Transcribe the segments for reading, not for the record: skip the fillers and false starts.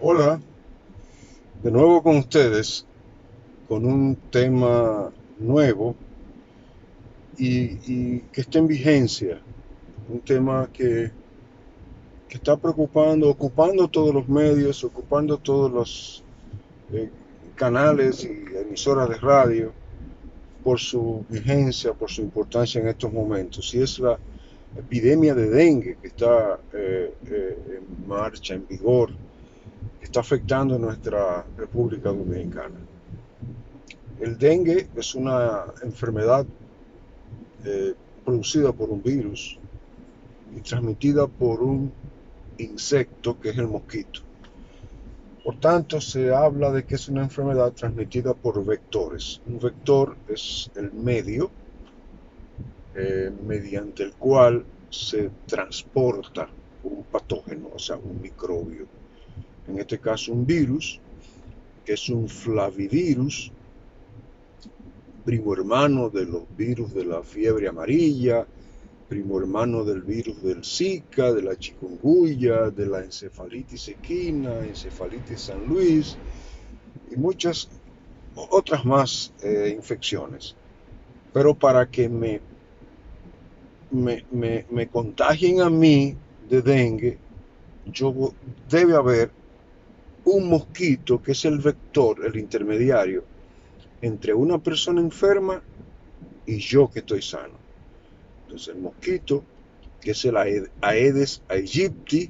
Hola, de nuevo con ustedes, con un tema nuevo y que está en vigencia, un tema que está preocupando, ocupando todos los medios, ocupando todos los eh, canales y emisoras de radio por su vigencia, por su importancia en estos momentos, y es la epidemia de dengue que está en marcha, en vigor, que está afectando a nuestra República Dominicana. El dengue es una enfermedad eh, producida por un virus y transmitida por un insecto que es el mosquito. Por tanto, se habla de que es una enfermedad transmitida por vectores. Un vector es el medio mediante el cual se transporta un patógeno, o sea, un microbio. En este caso, un virus, que es un flavivirus, primo hermano de los virus de la fiebre amarilla, primo hermano del virus del Zika, de la chikungunya, de la encefalitis equina, encefalitis San Luis y muchas otras más infecciones. Pero para que me contagien a mí de dengue, yo debe haber un mosquito que es el vector, el intermediario entre una persona enferma y yo que estoy sano. Entonces el mosquito, que es el Aedes aegypti,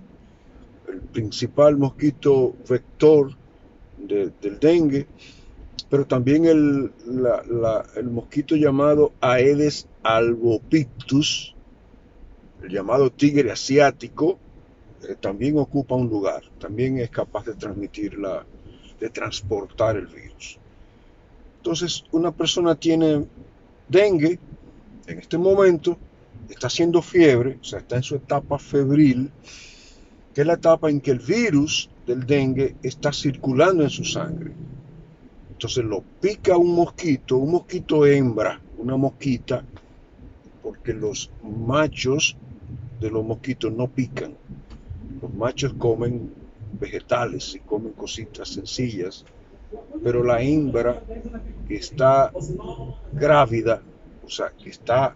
el principal mosquito vector del dengue, pero también el mosquito llamado Aedes albopictus, el llamado tigre asiático, también ocupa un lugar, también es capaz de de transportar el virus. Entonces, una persona tiene dengue en este momento, está haciendo fiebre, o sea, está en su etapa febril, que es la etapa en que el virus del dengue está circulando en su sangre. Entonces lo pica un mosquito hembra, una mosquita, porque los machos de los mosquitos no pican. Los machos comen vegetales y comen cositas sencillas, pero la hembra que está grávida, o sea, que está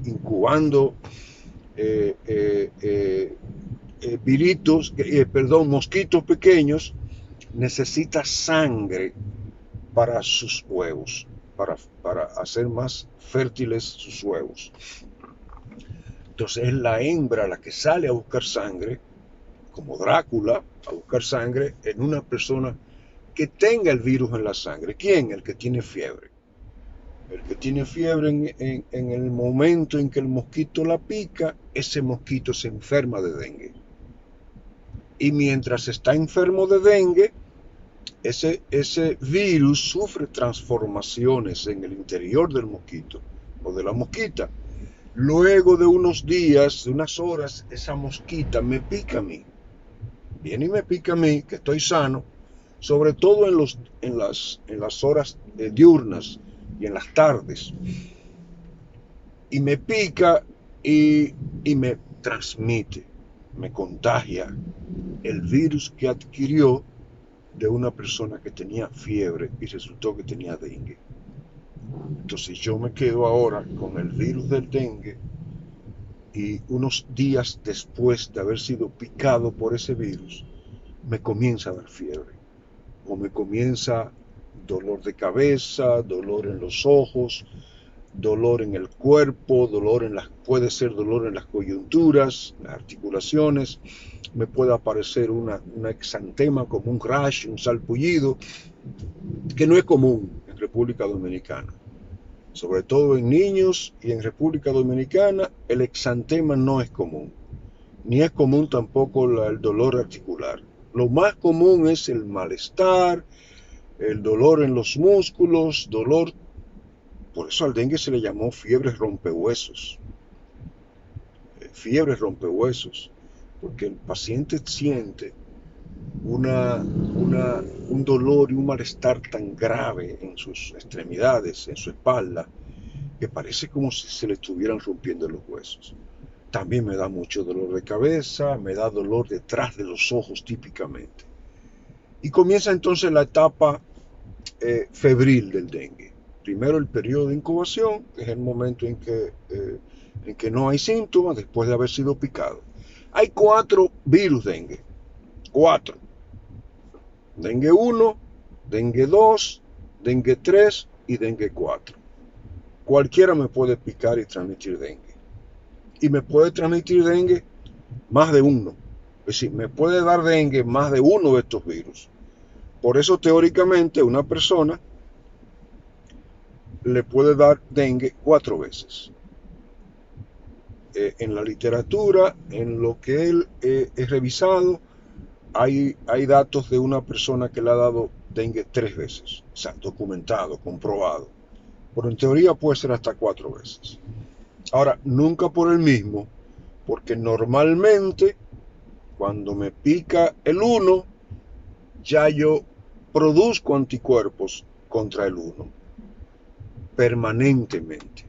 incubando eh, eh, eh, mosquitos pequeños, necesita sangre para sus huevos, para hacer más fértiles sus huevos. Entonces es la hembra la que sale a buscar sangre, como Drácula, a buscar sangre en una persona que tenga el virus en la sangre. ¿Quién? El que tiene fiebre. El que tiene fiebre en el momento en que el mosquito la pica, ese mosquito se enferma de dengue. Y mientras está enfermo de dengue, ese virus sufre transformaciones en el interior del mosquito o de la mosquita. Luego de unos días, de unas horas, esa mosquita me pica a mí. Viene y me pica a mí, que estoy sano, sobre todo en las horas diurnas y en las tardes. Y me pica y me transmite, me contagia el virus que adquirió de una persona que tenía fiebre y resultó que tenía dengue. Entonces yo me quedo ahora con el virus del dengue y unos días después de haber sido picado por ese virus, me comienza a dar fiebre o me comienza dolor de cabeza, dolor en los ojos, dolor en el cuerpo, puede ser dolor en las coyunturas, las articulaciones, me puede aparecer una exantema como un rash, un salpullido, que no es común en República Dominicana. Sobre todo en niños y en República Dominicana, el exantema no es común, ni es común tampoco el dolor articular. Lo más común es el malestar, el dolor en los músculos, dolor. Por eso al dengue se le llamó fiebre rompehuesos, fiebre rompehuesos, porque el paciente siente un dolor y un malestar tan grave en sus extremidades, en su espalda, que parece como si se le estuvieran rompiendo los huesos. También me da mucho dolor de cabeza, me da dolor detrás de los ojos típicamente. Y comienza entonces la etapa febril del dengue. Primero el periodo de incubación, que es el momento en que no hay síntomas después de haber sido picado. Hay 4 virus dengue. 4. Dengue 1, dengue 2, dengue 3 y dengue 4. Cualquiera me puede picar y transmitir dengue. Y me puede transmitir dengue más de uno. Es decir, me puede dar dengue más de uno de estos virus. Por eso, teóricamente, una persona le puede dar dengue 4 veces. En la literatura, en lo que él he revisado, hay datos de una persona que le ha dado dengue 3 veces. O sea, documentado, comprobado. Pero en teoría puede ser hasta 4 veces. Ahora, nunca por el mismo, porque normalmente cuando me pica el 1, ya yo produzco anticuerpos contra el 1 permanentemente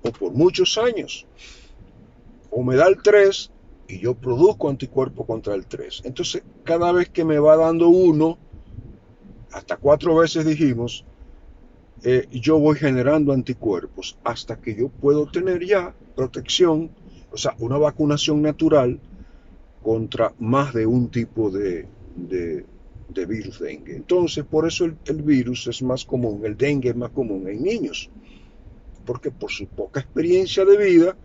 o por muchos años. O me da el 3 y yo produzco anticuerpos contra el 3. Entonces, cada vez que me va dando 1, hasta 4 veces dijimos, yo voy generando anticuerpos hasta que yo puedo tener ya protección, o sea, una vacunación natural contra más de un tipo de virus dengue. Entonces, por eso el virus es más común, el dengue es más común en niños, porque por su poca experiencia de vida,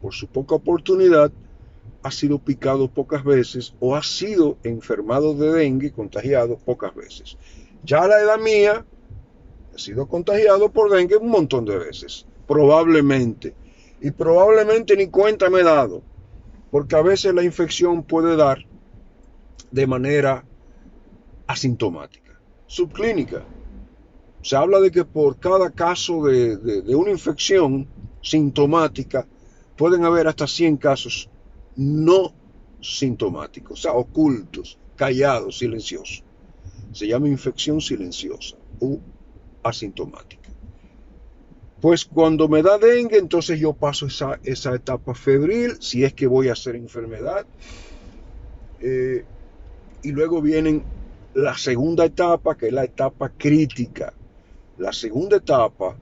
por su poca oportunidad, ha sido picado pocas veces o ha sido enfermado de dengue, contagiado pocas veces. Ya a la edad mía, he sido contagiado por dengue un montón de veces, probablemente, y probablemente ni cuenta me he dado, porque a veces la infección puede dar de manera asintomática, subclínica. Se habla de que por cada caso de una infección sintomática pueden haber hasta 100 casos no sintomáticos, o sea, ocultos, callados, silenciosos. Se llama infección silenciosa u asintomática. Pues cuando me da dengue, entonces yo paso esa etapa febril, si es que voy a hacer enfermedad, y luego viene la segunda etapa, que es la etapa crítica. La segunda etapa,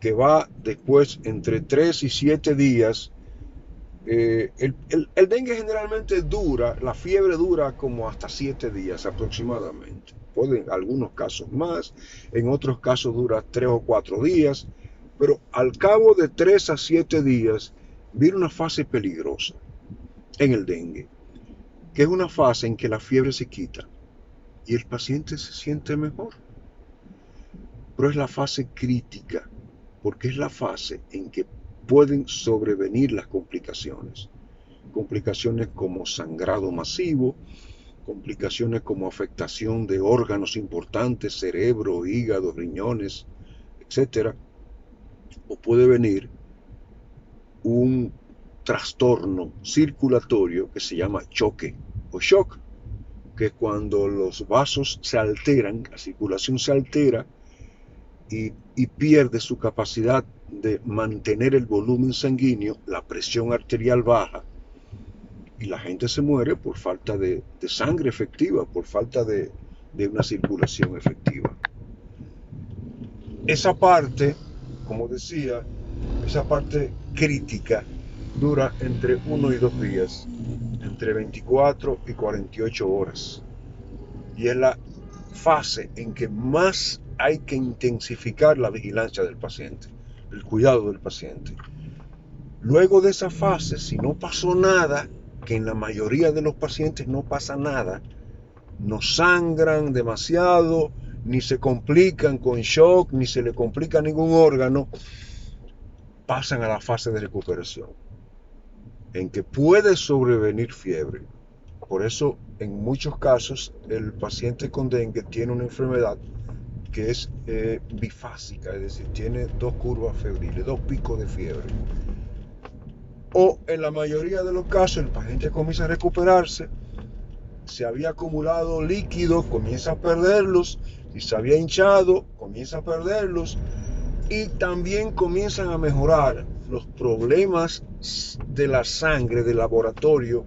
que va después entre 3 y 7 días, el dengue generalmente dura, la fiebre dura como hasta 7 días aproximadamente. Pueden algunos casos más, en otros casos dura 3 o 4 días, pero al cabo de 3 a 7 días viene una fase peligrosa en el dengue, que es una fase en que la fiebre se quita y el paciente se siente mejor. Pero es la fase crítica, porque es la fase en que pueden sobrevenir las complicaciones. Complicaciones como sangrado masivo, complicaciones como afectación de órganos importantes, cerebro, hígado, riñones, etc. O puede venir un trastorno circulatorio que se llama choque o shock, que cuando los vasos se alteran, la circulación se altera y pierde su capacidad de mantener el volumen sanguíneo, la presión arterial baja, y la gente se muere por falta de sangre efectiva, por falta de una circulación efectiva. Esa parte, como decía, esa parte crítica dura entre 1 y 2 días, entre 24 y 48 horas. Y es la fase en que más hay que intensificar la vigilancia del paciente, el cuidado del paciente. Luego de esa fase, si no pasó nada, que en la mayoría de los pacientes no pasa nada, no sangran demasiado, ni se complican con shock, ni se le complica ningún órgano, pasan a la fase de recuperación, en que puede sobrevenir fiebre. Por eso, en muchos casos, el paciente con dengue tiene una enfermedad que es bifásica, es decir, tiene 2 curvas febriles, 2 picos de fiebre. O en la mayoría de los casos, el paciente comienza a recuperarse, se había acumulado líquido, comienza a perderlos, si se había hinchado, comienza a perderlos, y también comienzan a mejorar los problemas de la sangre del laboratorio,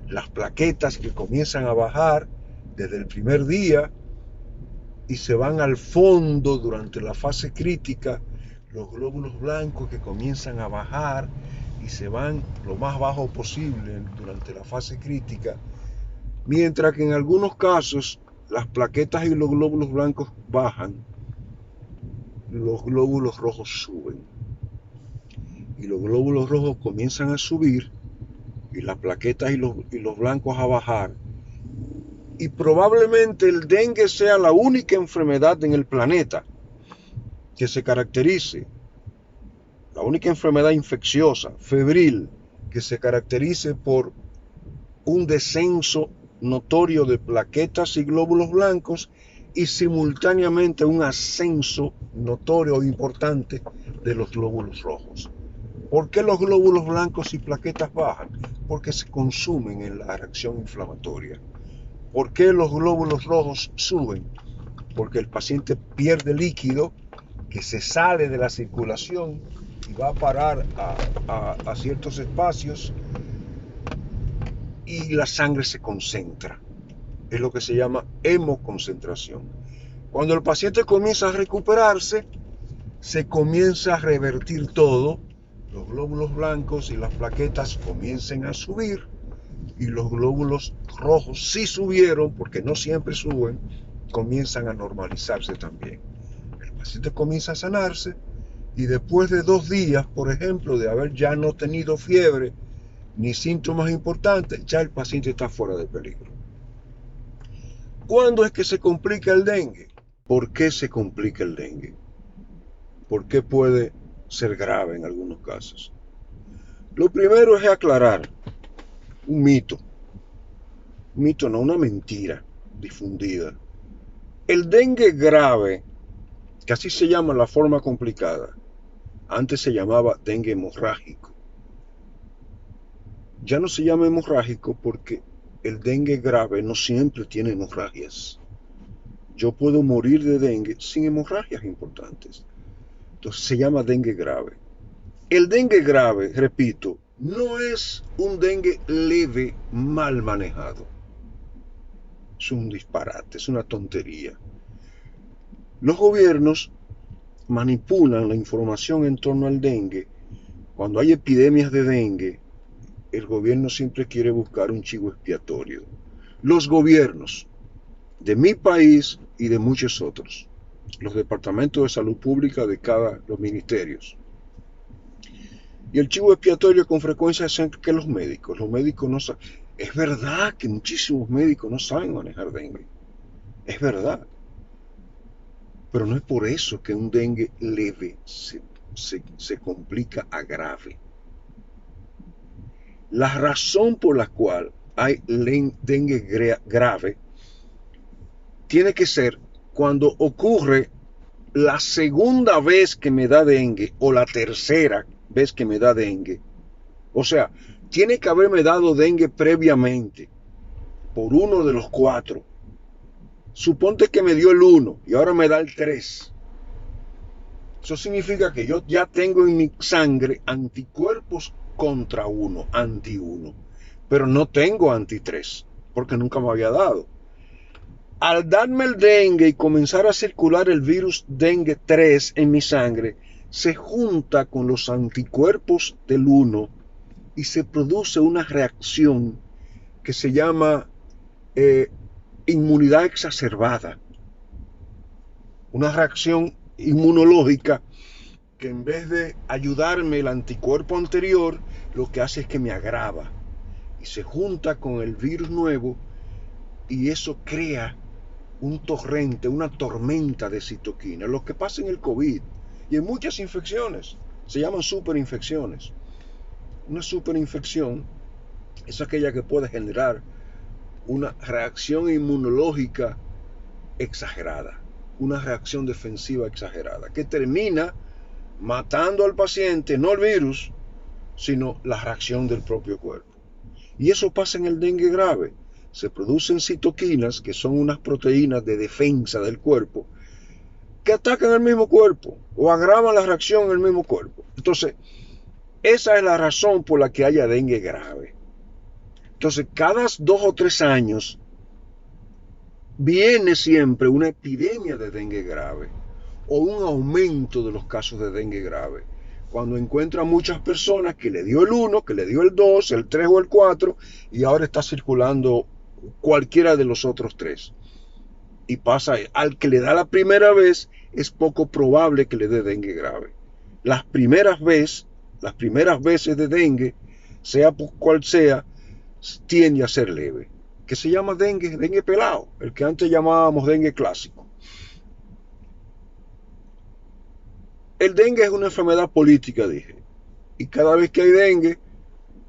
las plaquetas que comienzan a bajar desde el primer día y se van al fondo durante la fase crítica, los glóbulos blancos que comienzan a bajar y se van lo más bajo posible durante la fase crítica, mientras que en algunos casos las plaquetas y los glóbulos blancos bajan, los glóbulos rojos suben. Y los glóbulos rojos comienzan a subir y las plaquetas y los blancos a bajar. Y probablemente el dengue sea la única enfermedad en el planeta que se caracterice, la única enfermedad infecciosa, febril, que se caracterice por un descenso notorio de plaquetas y glóbulos blancos y simultáneamente un ascenso notorio e importante de los glóbulos rojos. ¿Por qué los glóbulos blancos y plaquetas bajan? Porque se consumen en la reacción inflamatoria. ¿Por qué los glóbulos rojos suben? Porque el paciente pierde líquido que se sale de la circulación y va a parar a ciertos espacios y la sangre se concentra. Es lo que se llama hemoconcentración. Cuando el paciente comienza a recuperarse, se comienza a revertir todo. Los glóbulos blancos y las plaquetas comienzan a subir y los glóbulos rojos, si subieron, porque no siempre suben, comienzan a normalizarse también. El paciente comienza a sanarse y después de 2 días, por ejemplo, de haber ya no tenido fiebre ni síntomas importantes, ya el paciente está fuera de peligro. ¿Cuándo es que se complica el dengue? ¿Por qué se complica el dengue? ¿Por qué puede ser grave en algunos casos? Lo primero es aclarar un mito. Un mito, no, una mentira difundida. El dengue grave, que así se llama la forma complicada, antes se llamaba dengue hemorrágico. Ya no se llama hemorrágico porque el dengue grave no siempre tiene hemorragias. Yo puedo morir de dengue sin hemorragias importantes. Entonces se llama dengue grave. El dengue grave, repito, no es un dengue leve mal manejado. Es un disparate, es una tontería. Los gobiernos manipulan la información en torno al dengue. Cuando hay epidemias de dengue, el gobierno siempre quiere buscar un chivo expiatorio. Los gobiernos de mi país y de muchos otros, los departamentos de salud pública de los ministerios. Y el chivo expiatorio con frecuencia es que los médicos no saben. Es verdad que muchísimos médicos no saben manejar dengue. Es verdad. Pero no es por eso que un dengue leve se complica a grave. La razón por la cual hay dengue grave tiene que ser cuando ocurre la segunda vez que me da dengue o la tercera vez que me da dengue. O sea, tiene que haberme dado dengue previamente por uno de los 4. Suponte que me dio el 1 y ahora me da el 3. Eso significa que yo ya tengo en mi sangre anticuerpos contra 1, anti 1, pero no tengo anti 3 porque nunca me había dado. Al darme el dengue y comenzar a circular el virus dengue 3 en mi sangre, se junta con los anticuerpos del 1 y se produce una reacción que se llama inmunidad exacerbada. Una reacción inmunológica que en vez de ayudarme el anticuerpo anterior, lo que hace es que me agrava y se junta con el virus nuevo y eso crea un torrente, una tormenta de citoquinas. Lo que pasa en el COVID y en muchas infecciones se llaman superinfecciones. Una superinfección es aquella que puede generar una reacción inmunológica exagerada, una reacción defensiva exagerada, que termina matando al paciente, no el virus, sino la reacción del propio cuerpo. Y eso pasa en el dengue grave. Se producen citoquinas, que son unas proteínas de defensa del cuerpo, que atacan el mismo cuerpo o agravan la reacción en el mismo cuerpo. Entonces, Esa es la razón por la que haya dengue grave. Entonces, cada 2 o 3 años viene siempre una epidemia de dengue grave o un aumento de los casos de dengue grave. Cuando encuentra muchas personas que le dio el 1, que le dio el 2, el 3 o el 4 y ahora está circulando cualquiera de los otros 3. Y pasa, al que le da la primera vez es poco probable que le dé dengue grave. Las primeras veces de dengue, sea por cual sea, tiende a ser leve, que se llama dengue pelado, el que antes llamábamos dengue clásico. El dengue es una enfermedad política, dije, y cada vez que hay dengue,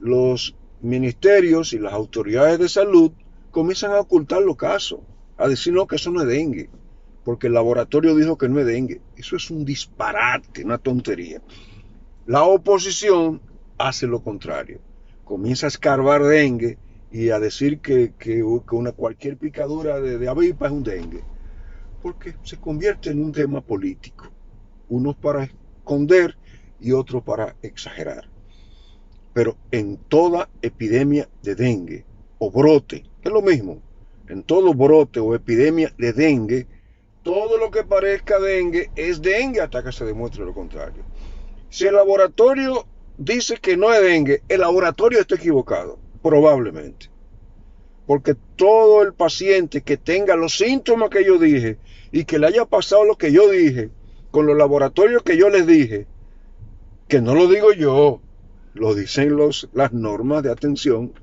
los ministerios y las autoridades de salud comienzan a ocultar los casos, a decir no, que eso no es dengue, porque el laboratorio dijo que no es dengue. Eso es un disparate, una tontería. La oposición hace lo contrario, comienza a escarbar dengue y a decir que cualquier picadura de avispa es un dengue, porque se convierte en un tema político, unos para esconder y otros para exagerar. Pero en toda epidemia de dengue o brote, es lo mismo, en todo brote o epidemia de dengue, todo lo que parezca dengue es dengue hasta que se demuestre lo contrario. Si el laboratorio dice que no es dengue, el laboratorio está equivocado, probablemente. Porque todo el paciente que tenga los síntomas que yo dije y que le haya pasado lo que yo dije, con los laboratorios que yo les dije, que no lo digo yo, lo dicen las normas de atención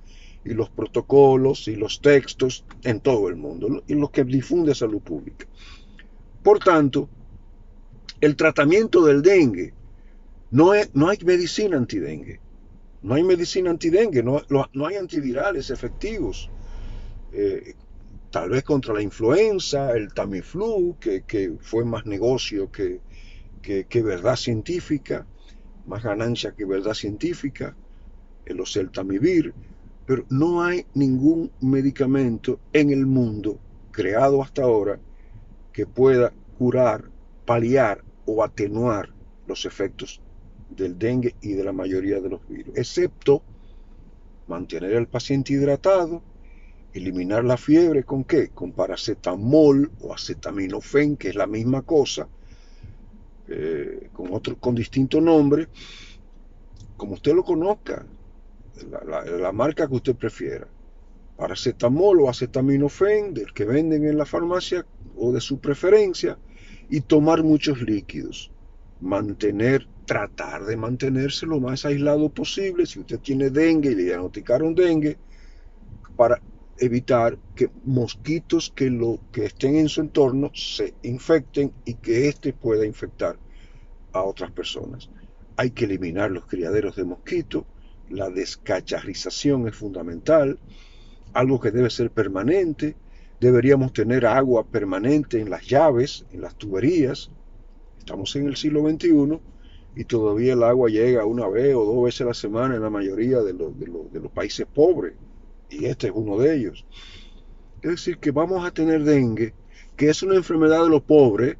y los protocolos y los textos en todo el mundo, y los que difunde salud pública. Por tanto, el tratamiento del dengue, no hay medicina antidengue, no hay medicina antidengue, no hay antivirales efectivos. Tal vez contra la influenza, el Tamiflu, que fue más negocio que verdad científica, más ganancia que verdad científica, el oseltamivir, pero no hay ningún medicamento en el mundo creado hasta ahora que pueda curar, paliar o atenuar los efectos del dengue y de la mayoría de los virus, excepto mantener al paciente hidratado, eliminar la fiebre, ¿con qué? Con paracetamol o acetaminofén, que es la misma cosa, con distinto nombre, como usted lo conozca, la marca que usted prefiera, paracetamol o acetaminofén, del que venden en la farmacia o de su preferencia, y tomar muchos líquidos, tratar de mantenerse lo más aislado posible. Si usted tiene dengue y le diagnosticaron dengue, para evitar que mosquitos que estén en su entorno se infecten y que éste pueda infectar a otras personas. Hay que eliminar los criaderos de mosquitos, la descacharrización es fundamental, algo que debe ser permanente. Deberíamos tener agua permanente en las llaves, en las tuberías. Estamos en el siglo XXI y todavía el agua llega 1 vez o 2 veces a la semana en la mayoría de los países pobres, y este es uno de ellos. Es decir, que vamos a tener dengue, que es una enfermedad de los pobres.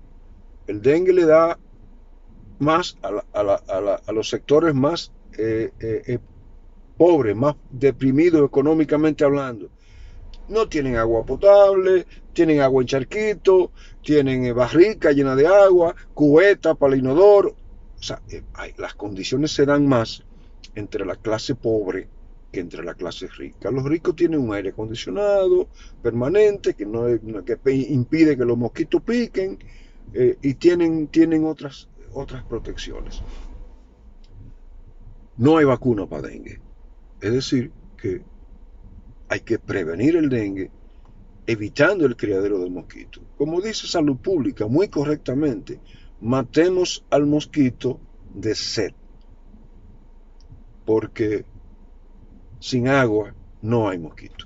El dengue le da más a los sectores más pobres, más deprimidos económicamente hablando. No tienen agua potable, tienen agua en charquito, tienen barrica llena de agua, cubeta para el inodoro. O sea, las condiciones se dan más entre la clase pobre que entre la clase rica. Los ricos tienen un aire acondicionado permanente que impide que los mosquitos piquen, y tienen otras protecciones. No hay vacuna para dengue. Es decir, que hay que prevenir el dengue evitando el criadero del mosquito. Como dice Salud Pública muy correctamente, matemos al mosquito de sed, porque sin agua no hay mosquito.